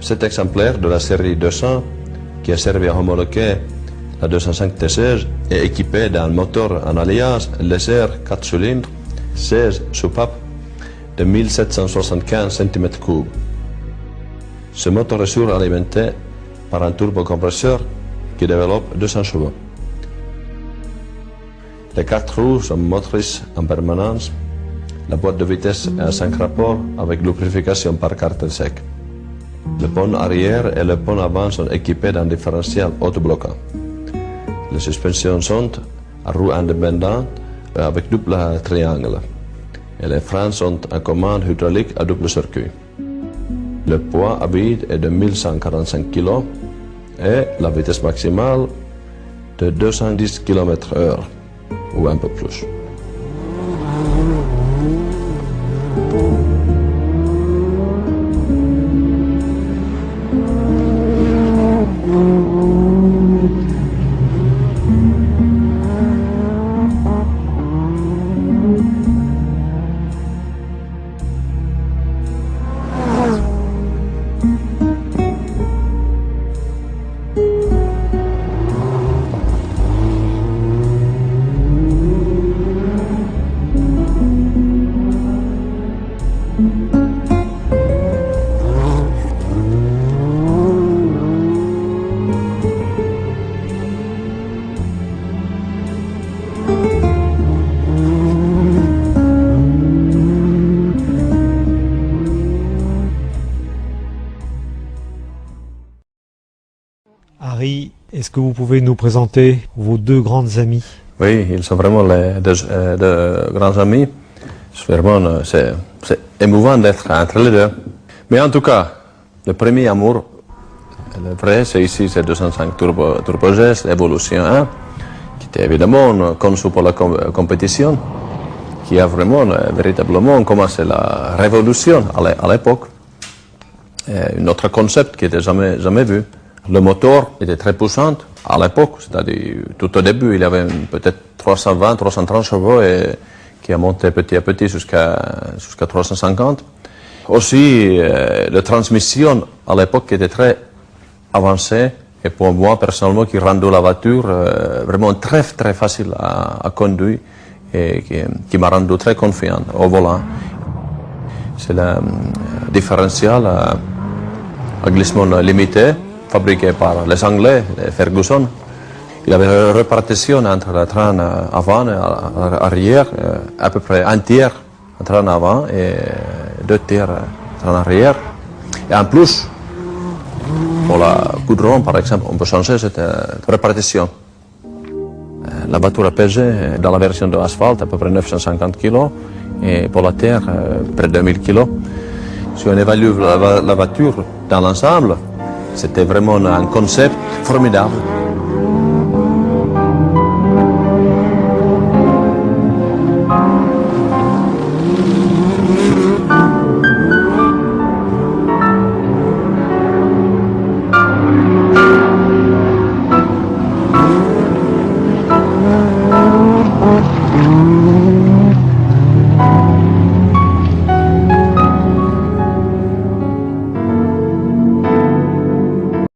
Cet exemplaire de la série 200, qui a servi à homologuer la 205 T16, est équipé d'un moteur en alliage Leser 4 cylindres, 16 soupapes de 1775 cm3. Ce moteur est suralimenté par un turbocompresseur qui développe 200 chevaux. Les 4 roues sont motrices en permanence. La boîte de vitesse est à 5 rapports avec lubrification par carter sec. Le pont arrière et le pont avant sont équipés d'un différentiel autobloquant. Les suspensions sont à roues indépendantes avec double triangle. Et les freins sont en commande hydraulique à double circuit. Le poids à vide est de 1145 kg et la vitesse maximale de 210 km/h ou un peu plus. Harry, est-ce que vous pouvez nous présenter vos deux grandes amies? Oui, ils sont vraiment les deux grands amis. C'est émouvant d'être entre les deux. Mais en tout cas, le premier amour, le vrai, c'est ici, c'est 205 Turbojet, Evolution 1, qui était évidemment conçu pour la compétition, qui a vraiment, véritablement commencé la révolution à l'époque. Un autre concept qui n'était jamais vu. Le moteur était très puissant à l'époque, c'est-à-dire tout au début, il y avait peut-être 320, 330 chevaux et qui a monté petit à petit jusqu'à 350. Aussi, la transmission à l'époque était très avancée et pour moi personnellement qui rendait la voiture vraiment très facile à conduire et qui m'a rendu très confiant au volant. C'est le différentiel à glissement limité, fabriqué par les Anglais, les Ferguson. Il avait une répartition entre le train avant et arrière, à peu près un tiers train avant et 2 tiers train arrière. Et en plus, pour la goudron par exemple, on peut changer cette répartition. La voiture a pesé dans la version de asphalte à peu près 950 kg et pour la terre près de 1000 kg. Si on évalue la voiture dans l'ensemble, c'était vraiment un concept formidable.